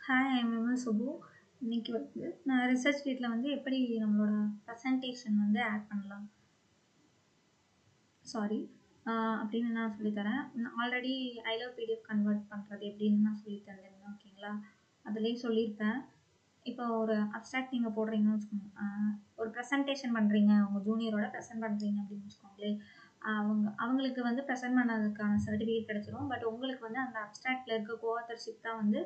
Hi I am Vimal Subbu. இன்னைக்கு வந்து நான் ரிசர்ச் கீட்டில் வந்து எப்படி நம்மளோட ப்ரெசன்டேஷன் வந்து ஆட் பண்ணலாம் அப்படின்னு நான் சொல்லித்தரேன். Already I love PDF convert பண்ணுறது எப்படின்னு நான் சொல்லி தந்திருந்தேன். ஓகேங்களா, அதுலேயே சொல்லியிருப்பேன். இப்போ ஒரு அப்ஸ்ட்ராக்ட் நீங்கள் போடுறீங்கன்னு வச்சுக்கோங்க, ஒரு ப்ரெசன்டேஷன் பண்ணுறீங்க, உங்கள் ஜூனியரோட ப்ரெசென்ட் பண்ணுறீங்க அப்படின்னு வச்சுக்கோங்களேன். அவங்களுக்கு வந்து ப்ரெசென்ட் பண்ணதுக்கான சர்டிஃபிகேட் கிடச்சிரும். பட் உங்களுக்கு வந்து அந்த அப்ஸ்ட்ராக்டில் இருக்க கோஆத்தர்ஷிப் தான் வந்து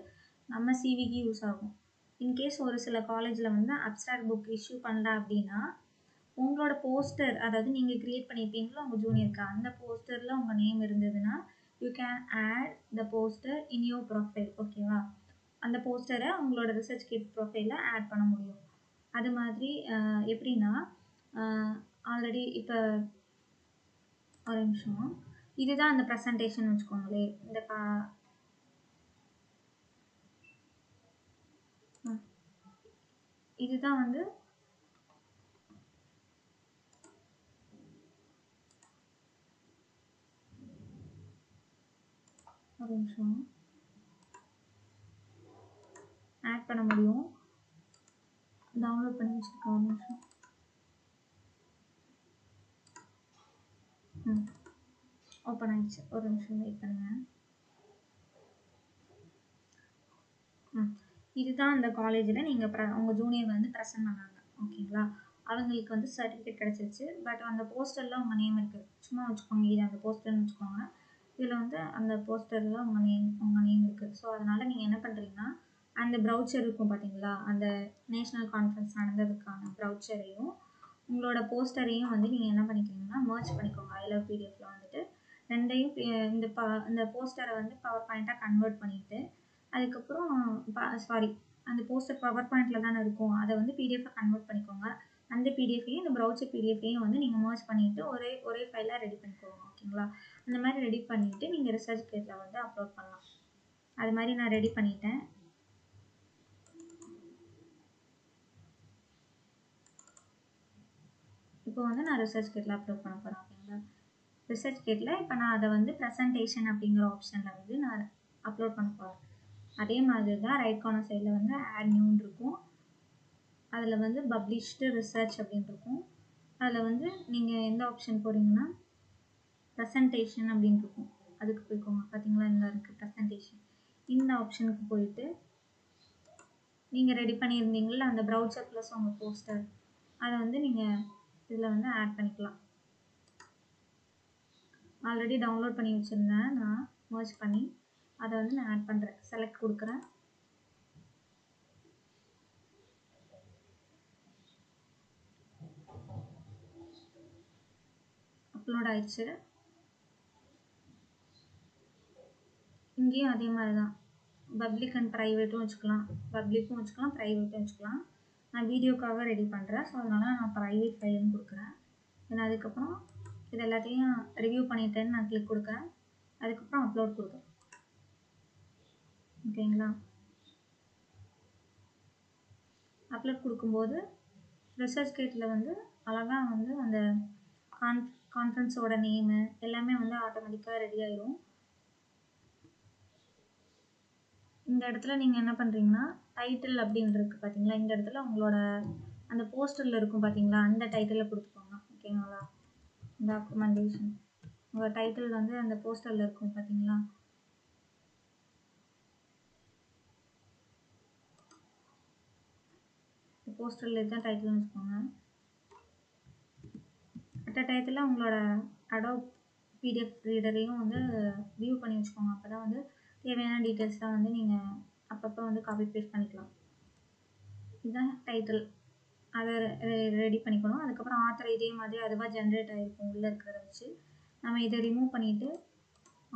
நம்ம சிவிக்கு யூஸ் ஆகும். இன்கேஸ் ஒரு சில காலேஜில் வந்து அப்ஸ்ட்ராக்ட் புக் இஷ்யூ பண்ணல அப்படின்னா உங்களோட போஸ்டர், அதாவது நீங்கள் க்ரியேட் பண்ணியிருப்பீங்களோ உங்கள் ஜூனியருக்கு, அந்த போஸ்டரில் உங்கள் நேம் இருந்ததுன்னா you can add the poster in your profile. ஓகேவா, அந்த போஸ்டரை உங்களோட ரிசர்ச் கிட் ப்ரொஃபைலில் ஆட் பண்ண முடியும். அது மாதிரி எப்படின்னா, ஆல்ரெடி இப்போ ஒரு நிமிஷம், இதுதான் அந்த ப்ரெசன்டேஷன் வச்சுக்கோங்களேன். இந்த இதுதான் வந்து ஒரு நிமிஷம் ஆட் பண்ண முடியும். டவுன்லோட் பண்ணி வச்சுருக்கேன். ஒரு நிமிஷம். ஓப்பன் ஆயிடுச்சு. ஒரு நிமிஷம் வெயிட் பண்ணுங்கள். இதுதான் அந்த காலேஜில் நீங்கள் உங்கள் ஜூனியர் வந்து ப்ரெசென்ட் பண்ணாங்க. ஓகேங்களா, அவங்களுக்கு வந்து சர்டிஃபிகேட் கிடச்சிருச்சு. பட் அந்த போஸ்டரில் உங்கள் நேம் இருக்குது. சும்மா வச்சுக்கோங்க, இது அந்த போஸ்டர்னு வச்சுக்கோங்க. இதில் வந்து அந்த போஸ்டரில் உங்கள் நேம் இருக்குது. ஸோ அதனால் நீங்கள் என்ன பண்ணுறீங்கன்னா, அந்த ப்ரௌச்சர் இருக்கும் பார்த்தீங்களா, அந்த நேஷ்னல் கான்ஃபரன்ஸ் நடந்ததுக்கான ப்ரௌச்சரையும் உங்களோட போஸ்டரையும் வந்து நீங்கள் என்ன பண்ணிக்கிறீங்கன்னா மர்ஜ் பண்ணிக்கோங்க. ஐ லவ் பிடிஎஃப்ல வந்துட்டு ரெண்டையும் இந்த போஸ்டரை வந்து பவர் பாயிண்ட்டாக கன்வெர்ட் பண்ணிவிட்டு, அதுக்கப்புறம் அந்த போஸ்டர் பவர் பாயிண்டில் தானே இருக்கும், அதை வந்து பிடிஎஃபாக கன்வெர்ட் பண்ணிக்கோங்க. அந்த பிடிஎஃபையும் இந்த ப்ரௌச்சர் பிடிஎஃபையும் வந்து நீங்கள் மர்ஜ் பண்ணிவிட்டு ஒரே ஃபைலாக ரெடி பண்ணிக்கோங்க. ஓகேங்களா, அந்த மாதிரி ரெடி பண்ணிவிட்டு நீங்கள் ரிசர்ச் கிட்டில் வந்து அப்லோட் பண்ணலாம். அது மாதிரி நான் ரெடி பண்ணிட்டேன். இப்போ வந்து நான் ரிசர்ச் கிட்டில் அப்லோட் பண்ண போகிறேன். ஓகேங்களா, ரிசர்ச் கிட்டில் இப்போ நான் அதை வந்து ப்ரெசன்டேஷன் அப்படிங்கிற ஆப்ஷனில் வந்து நான் அப்லோட் பண்ண போகிறேன். அதே மாதிரி தான் ரைட் கார்னர் சைடில் வந்து ஆட் நியூன்னு இருக்கும். அதில் வந்து பப்ளிஷ்டு ரிசர்ச் அப்படின்னு இருக்கும். அதில் வந்து நீங்கள் எந்த ஆப்ஷன் போகிறீங்கன்னா ப்ரெசன்டேஷன் அப்படின்னு இருக்கும். அதுக்கு போய்க்கோங்க. பார்த்தீங்களா, இந்த இருக்குது ப்ரெசன்டேஷன். இந்த ஆப்ஷனுக்கு போயிட்டு நீங்கள் ரெடி பண்ணியிருந்தீங்களா அந்த ப்ரௌச்சர் ப்ளஸ் உங்கள் போஸ்டர், அதை வந்து நீங்கள் இதில் வந்து ஆட் பண்ணிக்கலாம். ஆல்ரெடி டவுன்லோட் பண்ணி வச்சுருந்தேன், நான் மர்ஜ் பண்ணி அதை வந்து நான் ஆட் பண்ணுறேன். செலக்ட் கொடுக்குறேன். அப்லோட் ஆயிடுச்சு. இங்கேயும் அதே மாதிரி தான் பப்ளிக் அண்ட் ப்ரைவேட்டும் வச்சுக்கலாம். பப்ளிக்கும் வச்சுக்கலாம், ப்ரைவேட்டும் வச்சுக்கலாம். நான் வீடியோக்காக ரெடி பண்ணுறேன். ஸோ அதனால் நான் ப்ரைவேட் ஃபைல்னு கொடுக்குறேன். ஏன்னா அதுக்கப்புறம் இது எல்லாத்தையும் ரிவ்யூ பண்ணிட்டேன்னு நான் கிளிக் கொடுக்குறேன். அதுக்கப்புறம் அப்லோட் கொடுக்குறேன். ஓகேங்களா, அப்லோட் கொடுக்கும்போது ரிசர்ச் கிட்டில் வந்து அழகாக வந்து அந்த கான்ஃபரன்ஸோட நேமு எல்லாமே வந்து ஆட்டோமேட்டிக்காக ரெடி ஆயிரும். இந்த இடத்துல நீங்கள் என்ன பண்ணுறீங்கன்னா டைட்டில் அப்படின்னு இருக்குது பார்த்தீங்களா, இந்த இடத்துல உங்களோட அந்த போஸ்டரில் இருக்கும் பார்த்தீங்களா, அந்த டைட்டிலில் கொடுத்துக்கோங்க. ஓகேங்களா, டாக்குமெண்டேஷன் உங்கள் டைட்டில் வந்து அந்த போஸ்டரில் இருக்கும் பார்த்தீங்களா, போஸ்டரில் இருக்க டைட்டில்னு வச்சுக்கோங்க. அட் டைட்டில் உங்களோட அடோப் பிடிஎஃப் ரீடரையும் வந்து வியூ பண்ணி வச்சுக்கோங்க. அப்போ தான் வந்து தேவையான டீட்டெயில்ஸ்லாம் வந்து நீங்கள் அப்பப்போ வந்து காப்பி பேஸ்ட் பண்ணிக்கலாம். இதுதான் டைட்டில், அதை ரெடி பண்ணிக்கணும். அதுக்கப்புறம் ஆத்தர் இதே மாதிரி அதுவாக ஜென்ரேட் ஆகிருக்கும் உள்ளே இருக்கிறத வச்சு. நம்ம இதை ரிமூவ் பண்ணிவிட்டு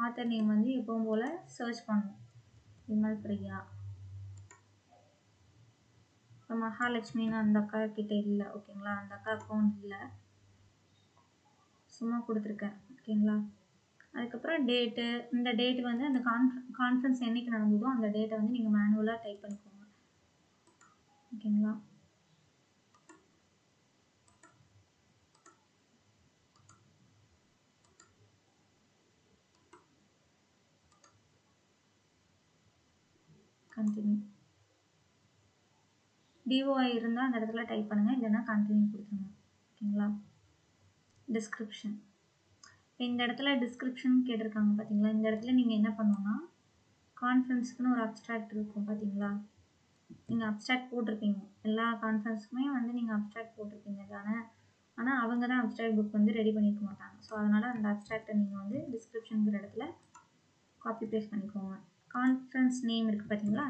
ஆத்தர் நேம் வந்து எப்பவும் போல் சர்ச் பண்ணணும். விமல் பிரியா. இப்போ மகாலட்சுமின்னு அந்த அக்கா கிட்டே இல்லை. ஓகேங்களா, அந்த அக்கா அக்கௌண்ட் இல்லை, சும்மா கொடுத்துருக்கேன். ஓகேங்களா, அதுக்கப்புறம் டேட்டு, இந்த டேட்டு வந்து அந்த கான்ஃபரன்ஸ் என்னைக்கு நடந்ததோ அந்த டேட்டை வந்து நீங்கள் மேனுவலாக டைப் பண்ணிக்கோங்க. ஓகேங்களா, கண்டினியூ. டிஓஐ இருந்தால் அந்த இடத்துல டைப் பண்ணுங்கள், இல்லைன்னா கண்டினியூ கொடுத்துருங்க. ஓகேங்களா? டிஸ்கிரிப்ஷன். இந்த இடத்துல டிஸ்கிரிப்ஷன் கேட்டிருக்காங்க பார்த்தீங்களா? இந்த இடத்துல நீங்கள் என்ன பண்ணணும்னா, கான்ஃபரன்ஸ்க்குன்னு ஒரு அப்ஸ்ட்ராக்ட் இருக்கும் பார்த்தீங்களா? நீங்கள் அப்ஸ்ட்ராக்ட் போட்டிருப்பீங்க. எல்லா கான்ஃபரன்ஸ்க்குமே வந்து நீங்கள் அப்ஸ்ட்ராக்ட் போட்டிருப்பீங்க தானே? ஆனால் அவங்க தான் அப்ஸ்ட்ராக்ட் புக் வந்து ரெடி பண்ணிக்க மாட்டாங்க. ஸோ அதனால் அந்த அப்ஸ்ட்ராக்டை நீங்கள் வந்து டிஸ்கிரிப்ஷனுங்கிற இடத்துல காப்பி பேஸ்ட் பண்ணிக்கோங்க. கான்ஃபரன்ஸ் நேம் இருக்குது பார்த்தீங்களா?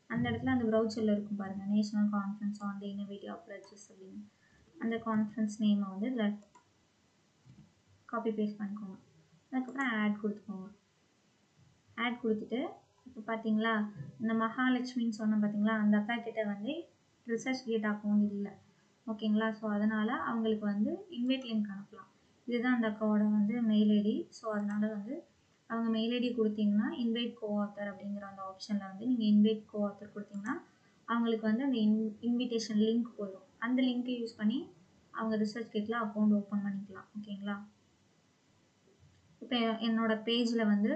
அந்த இடத்துல அந்த ப்ரௌச்சரில் இருக்கும் பாருங்கள், national conference on the innovative approaches அப்படின்னு. அந்த கான்ஃபரன்ஸ் நேமை வந்து இதில் காப்பி பேஸ்ட் பண்ணிக்கோங்க. அதுக்கப்புறம் ஆட் கொடுத்துக்கோங்க. ஆட் கொடுத்துட்டு இப்போ பார்த்தீங்களா, இந்த மகாலட்சுமின்னு சொன்னோம் பார்த்தீங்களா, அந்த அக்கா கிட்ட வந்து ரிசர்ச் கேட் அக்கௌண்ட் இல்லை. ஓகேங்களா? ஸோ அதனால் அவங்களுக்கு வந்து இன்வைட் லிங்க் அனுப்பலாம். இதுதான் அந்த அக்காவோட வந்து மெயில் ஐடி. ஸோ அதனால் வந்து அவங்க மெயில் ஐடி கொடுத்தீங்கன்னா இன்வைட் கோஆத்தர் அப்படிங்கிற அந்த ஆப்ஷனில் வந்து நீங்கள் இன்வைட் கோஆத்தர் கொடுத்தீங்கன்னா அவங்களுக்கு வந்து அந்த இன்விடேஷன் லிங்க் போயிடும். அந்த லிங்க்கை யூஸ் பண்ணி அவங்க ரிசர்ச் கேட்டில் அக்கௌண்ட் ஓப்பன் பண்ணிக்கலாம். ஓகேங்களா? இப்போ என்னோட பேஜில் வந்து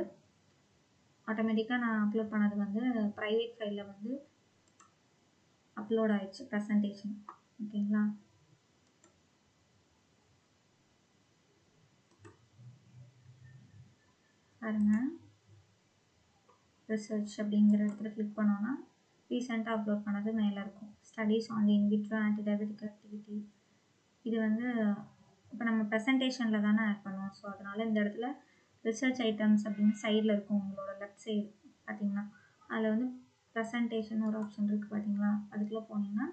ஆட்டோமேட்டிக்காக நான் அப்லோட் பண்ணது வந்து ப்ரைவேட் ஃபைலில் வந்து அப்லோட் ஆயிடுச்சு ப்ரெசன்டேஷன். ஓகேங்களா? பாருங்க, ரிசர்ச் அப்படிங்கிற இடத்துல கிளிக் பண்ணோன்னா ரீசெண்டாக அப்லோட் பண்ணது மேலே இருக்கும். Studies on the in vitro antidiabetic activity. இது வந்து இப்போ நம்ம ப்ரெசன்டேஷனில் தானே ஆட் பண்ணுவோம். ஸோ அதனால் இந்த இடத்துல ரிசர்ச் ஐட்டம்ஸ் அப்படின்னு சைடில் இருக்கும். உங்களோட லெஃப்ட் சைடு பார்த்தீங்கன்னா அதில் வந்து ப்ரெசன்டேஷன் ஒரு ஆப்ஷன் இருக்குது பார்த்தீங்களா? அதுக்குள்ளே போனீங்கன்னா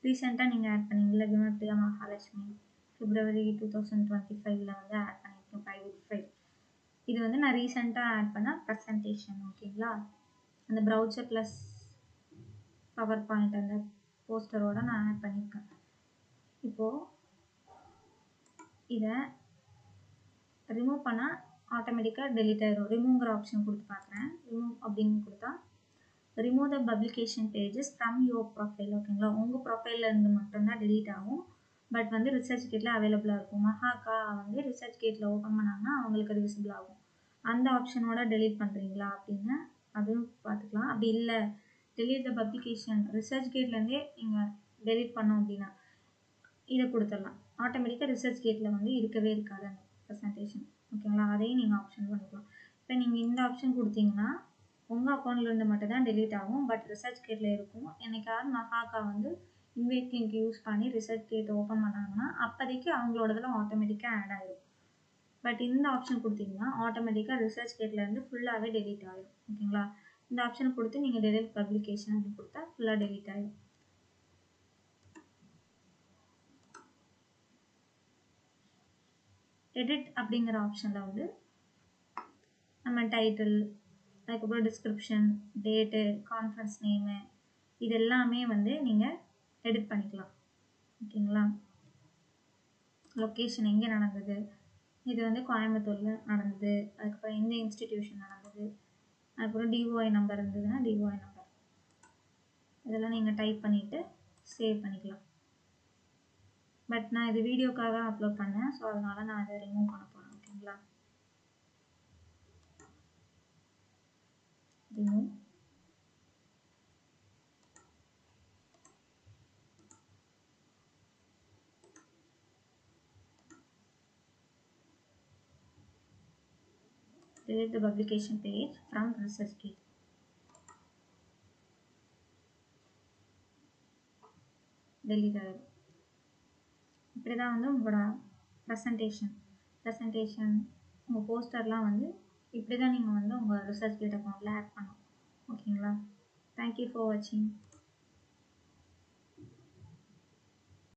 ரீசெண்டாக நீங்கள் ஆட் பண்ணீங்களா விமர்பிரியா மகாலட்சுமி February 2025 வந்து ஆட் பண்ணியிருக்கேன் ப்ரைவேட் ஃபைல். இது வந்து நான் ரீசெண்டாக ஆட் பண்ண ப்ரெசன்டேஷன். ஓகேங்களா? அந்த ப்ரௌச்சர் ப்ளஸ் பவர் பாயிண்ட் அந்த போஸ்டரோட நான் ஆட் பண்ணியிருக்கேன். இப்போது இதை ரிமூவ் பண்ணால் ஆட்டோமேட்டிக்காக டெலிட் ஆயிடும். ரிமூவ்ங்கிற ஆப்ஷன் கொடுத்து பார்க்குறேன். ரிமூவ் அப்படின்னு கொடுத்தா remove the publication pages from your profile. ஓகேங்களா? உங்கள் ப்ரொஃபைலில் இருந்து மட்டும்தான் டெலிட் ஆகும். பட் வந்து ரிசர்ச் கேட்டில் அவைலபிளாக இருக்கும். மகாக்கா வந்து ரிசர்ச் கேட்டில் ஓப்பன் பண்ணாங்கன்னா அவங்களுக்கு அது விசிபிள் ஆகும். அந்த ஆப்ஷனோட டெலிட் பண்ணுறீங்களா அப்படின்னு அதுவும் பார்த்துக்கலாம். அப்படி இல்லை, டெலிட் த பப்ளிகேஷன் ரிசர்ச் கேட்லேருந்தே நீங்கள் டெலிட் பண்ணோம் அப்படின்னா இதை கொடுத்துடலாம். ஆட்டோமேட்டிக்காக ரிசர்ச் கேட்டில் வந்து இருக்கவே இருக்காது அந்த ப்ரெசன்டேஷன். ஓகேங்களா? அதையும் நீங்கள் ஆப்ஷன் பண்ணிக்கலாம். இப்போ நீங்கள் இந்த ஆப்ஷன் கொடுத்தீங்கன்னா உங்கள் அக்கௌண்ட்லேருந்து மட்டும் தான் டெலிட் ஆகும். பட் ரிசர்ச் கேட்டில் இருக்கும். என்னைக்காவது மகாக்கா வந்து இன்வைட் லிங்க் யூஸ் பண்ணி ரிசர்ச் கேட் ஓப்பன் பண்ணாங்கன்னா அப்போதைக்கு அவங்களோடதெல்லாம் ஆட்டோமேட்டிக்காக ஆட் ஆகிடும். பட் இந்த ஆப்ஷன் கொடுத்தீங்கன்னா ஆட்டோமேட்டிக்காக ரிசர்ச் கேட்லேருந்து ஃபுல்லாகவே டெலிட் ஆகிடும். ஓகேங்களா? இந்த ஆப்ஷன் கொடுத்து நீங்கள் டெலிட் பப்ளிகேஷன் அப்படின்னு கொடுத்தா ஃபுல்லாக டெலிட் ஆகிடும். எடிட் அப்படிங்கிற ஆப்ஷனில் வந்து நம்ம டைட்டில், அதுக்கப்புறம் டிஸ்கிரிப்ஷன், டேட்டு, கான்ஃபரன்ஸ் நேமு இது எல்லாமே வந்து நீங்கள் எடிட் பண்ணிக்கலாம். ஓகேங்களா? லொக்கேஷன் எங்கே நடந்தது, இது வந்து கோயம்புத்தூரில் நடந்தது, அதுக்கப்புறம் எந்த இன்ஸ்டிடியூஷன் நடந்தது, அதுக்கப்புறம் டிஓஐ நம்பர் இருந்ததுன்னா டிஓஐ நம்பர், இதெல்லாம் நீங்கள் டைப் பண்ணிவிட்டு சேவ் பண்ணிக்கலாம். பட் நான் இது வீடியோக்காக அப்லோட் பண்ணேன். ஸோ அதனால் நான் அதை ரிமூவ் பண்ண போகிறேன். ஓகேங்களா? Remove. delete the publication page from ResearchGate. delete ஆகிடும். இப்படி தான் வந்து உங்களோட ப்ரெசன்டேஷன் உங்கள் போஸ்டர்லாம் வந்து இப்படி தான் நீங்கள் வந்து உங்கள் ResearchGate அக்கௌண்ட்டில் ஆட் பண்ணணும். ஓகேங்களா? தேங்க்யூ ஃபார் வாட்சிங்.